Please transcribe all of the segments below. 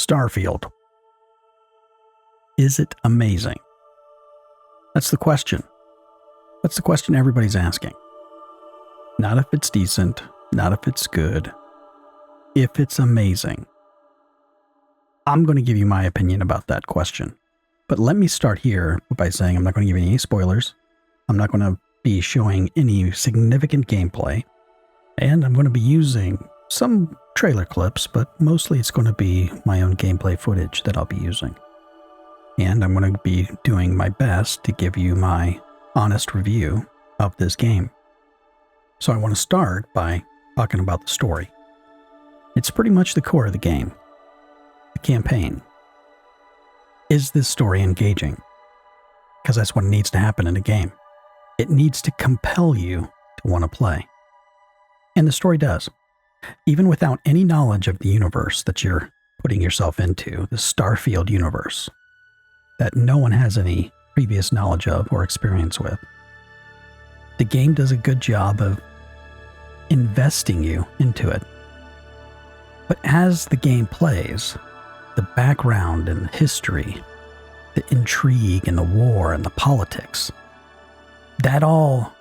Starfield. Is it amazing? That's the question. That's the question everybody's asking. Not if it's decent, not if it's good, if it's amazing. I'm going to give you my opinion about that question. But let me start here by saying I'm not going to give you any spoilers. I'm not going to be showing any significant gameplay. And I'm going to be using some trailer clips, but mostly it's going to be my own gameplay footage that I'll be using. And I'm going to be doing my best to give you my honest review of this game. So I want to start by talking about the story. It's pretty much the core of the game. The campaign. Is this story engaging? Because that's what needs to happen in a game. It needs to compel you to want to play. And the story does. Even without any knowledge of the universe that you're putting yourself into, the Starfield universe, that no one has any previous knowledge of or experience with, the game does a good job of investing you into it. But as the game plays, the background and the history, the intrigue and the war and the politics, that all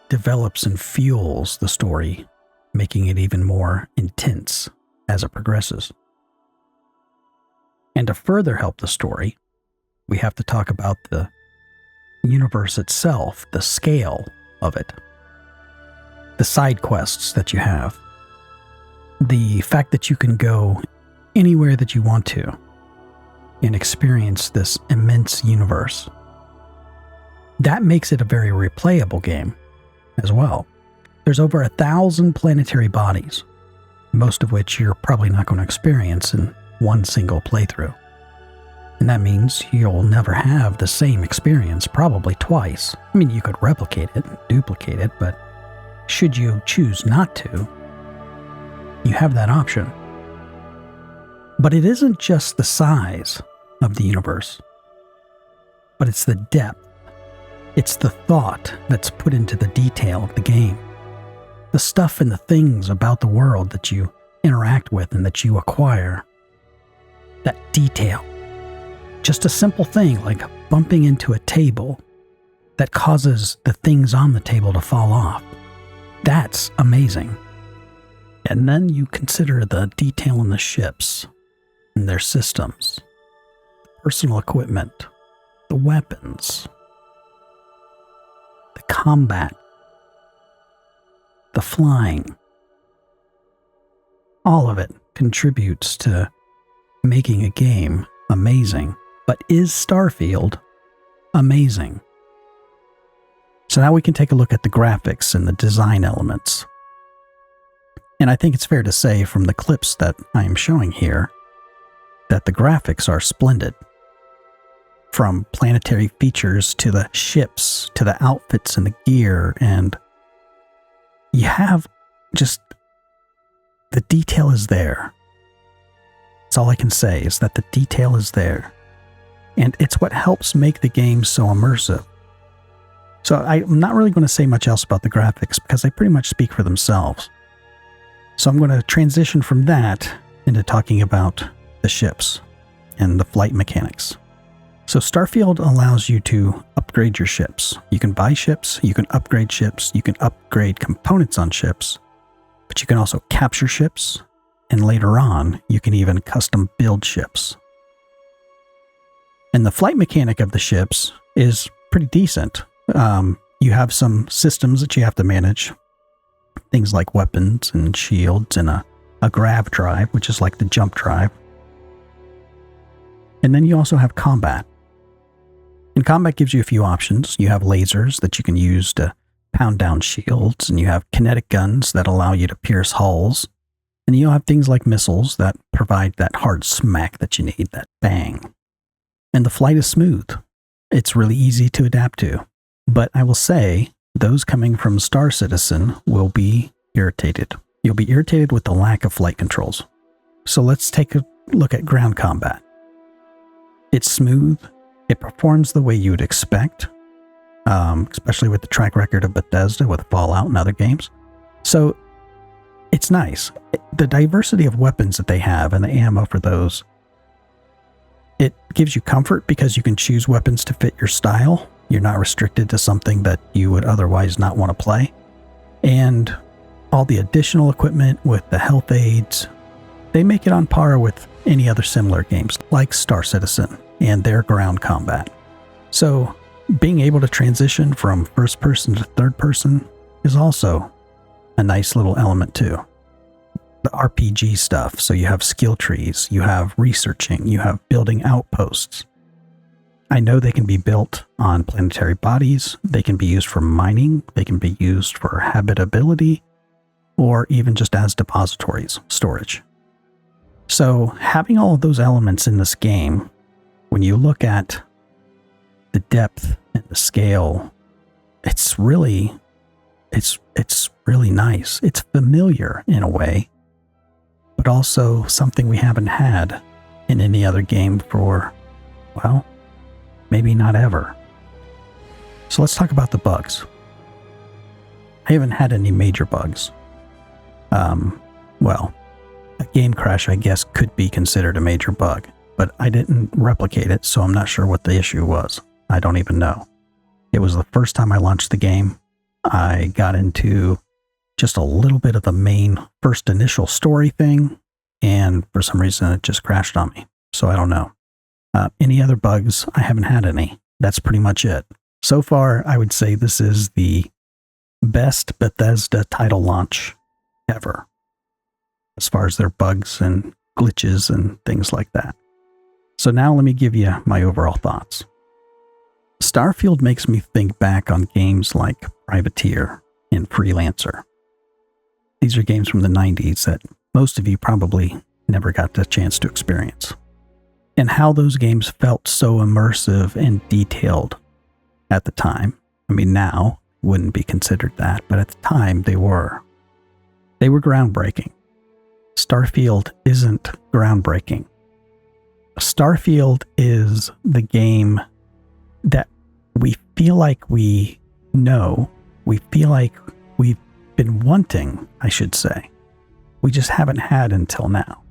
develops and fuels the story, making it even more intense as it progresses. And to further help the story, we have to talk about the universe itself, the scale of it, the side quests that you have, the fact that you can go anywhere that you want to and experience this immense universe. That makes it a very replayable game as well. There's over 1,000 planetary bodies, most of which you're probably not going to experience in one single playthrough. And that means you'll never have the same experience probably twice. I mean, you could replicate it, duplicate it, but should you choose not to, you have that option. But it isn't just the size of the universe, but it's the depth. It's the thought that's put into the detail of the game. The stuff and the things about the world that you interact with and that you acquire. That detail. Just a simple thing like bumping into a table that causes the things on the table to fall off. That's amazing. And then you consider the detail in the ships and their systems, personal equipment, the weapons, the combat, the flying. All of it contributes to making a game amazing. But is Starfield amazing? So now we can take a look at the graphics and the design elements. And I think it's fair to say from the clips that I am showing here that the graphics are splendid. From planetary features to the ships, to the outfits and the gear, and you have just, the detail is there. That's all I can say, is that the detail is there. And it's what helps make the game so immersive. So I'm not really going to say much else about the graphics because they pretty much speak for themselves. So I'm going to transition from that into talking about the ships and the flight mechanics. So Starfield allows you to upgrade your ships. You can buy ships, you can upgrade ships, you can upgrade components on ships, but you can also capture ships, and later on, you can even custom build ships. And the flight mechanic of the ships is pretty decent. You have some systems that you have to manage. Things like weapons and shields and a grav drive, which is like the jump drive. And then you also have combat. And combat gives you a few options. You have lasers that you can use to pound down shields, and you have kinetic guns that allow you to pierce hulls. And you'll have things like missiles that provide that hard smack that you need, that bang. And the flight is smooth. It's really easy to adapt to. But I will say, those coming from Star Citizen will be irritated. You'll be irritated with the lack of flight controls. So let's take a look at ground combat. It's smooth. It performs the way you would expect, especially with the track record of Bethesda with Fallout and other games. So it's nice. The diversity of weapons that they have and the ammo for those It gives you comfort because you can choose weapons to fit your style. You're not restricted to something that you would otherwise not want to play. And all the additional equipment with the health aids, they make it on par with any other similar games like Star Citizen and their ground combat. So being able to transition from first person to third person is also a nice little element too. The RPG stuff, so you have skill trees, you have researching, you have building outposts. I know they can be built on planetary bodies, they can be used for mining, they can be used for habitability, or even just as depositories, storage. So having all of those elements in this game, when you look at the depth and the scale, it's really nice. It's familiar in a way, but also something we haven't had in any other game for, well, maybe not ever. So let's talk about the bugs. I haven't had any major bugs. Well, a game crash, I guess, could be considered a major bug, but I didn't replicate it, so I'm not sure what the issue was. I don't even know. It was the first time I launched the game. I got into just a little bit of the main first initial story thing, and for some reason it just crashed on me. So I don't know. Any other bugs? I haven't had any. That's pretty much it. So far, I would say this is the best Bethesda title launch ever, as far as their bugs and glitches and things like that. So now let me give you my overall thoughts. Starfield makes me think back on games like Privateer and Freelancer. These are games from the 90s that most of you probably never got the chance to experience. And how those games felt so immersive and detailed at the time. I mean, now wouldn't be considered that, but at the time they were. They were groundbreaking. Starfield isn't groundbreaking. Starfield is the game that we feel like we know, we feel like we've been wanting, I should say. We just haven't had until now.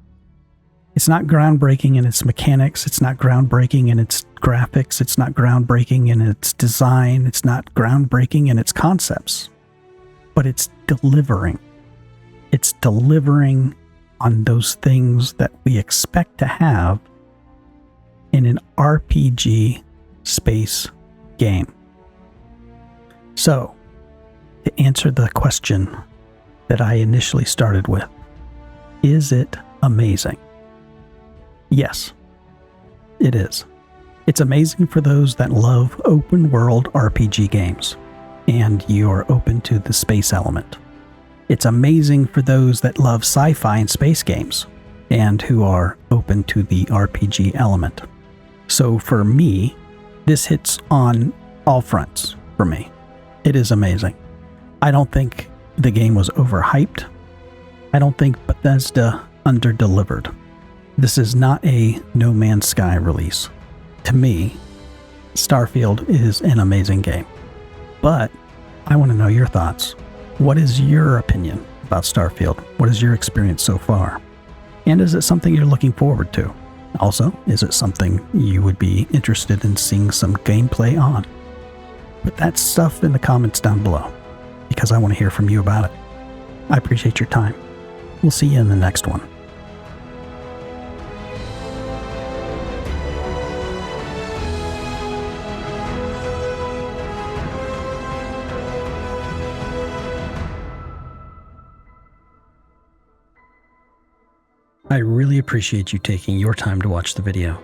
It's not groundbreaking in its mechanics, it's not groundbreaking in its graphics, it's not groundbreaking in its design, it's not groundbreaking in its concepts, but it's delivering. It's delivering on those things that we expect to have in an RPG space game. So, to answer the question that I initially started with, is it amazing? Yes, it is. It's amazing for those that love open world RPG games, and you are open to the space element. It's amazing for those that love sci-fi and space games, and who are open to the RPG element. So for me, this hits on all fronts for me. It is amazing. I don't think the game was overhyped. I don't think Bethesda underdelivered. This is not a No Man's Sky release. To me, Starfield is an amazing game. But I want to know your thoughts. What is your opinion about Starfield? What is your experience so far? And is it something you're looking forward to? Also, is it something you would be interested in seeing some gameplay on? Put that stuff in the comments down below, because I want to hear from you about it. I appreciate your time. We'll see you in the next one. I really appreciate you taking your time to watch the video.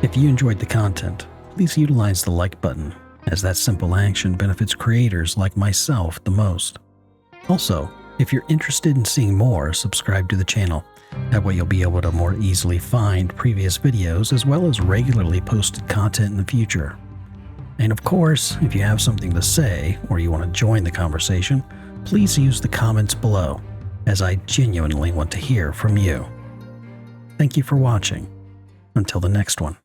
If you enjoyed the content, please utilize the like button, as that simple action benefits creators like myself the most. Also, if you're interested in seeing more, subscribe to the channel. That way you'll be able to more easily find previous videos as well as regularly posted content in the future. And of course, if you have something to say or you want to join the conversation, please use the comments below, as I genuinely want to hear from you. Thank you for watching. Until the next one.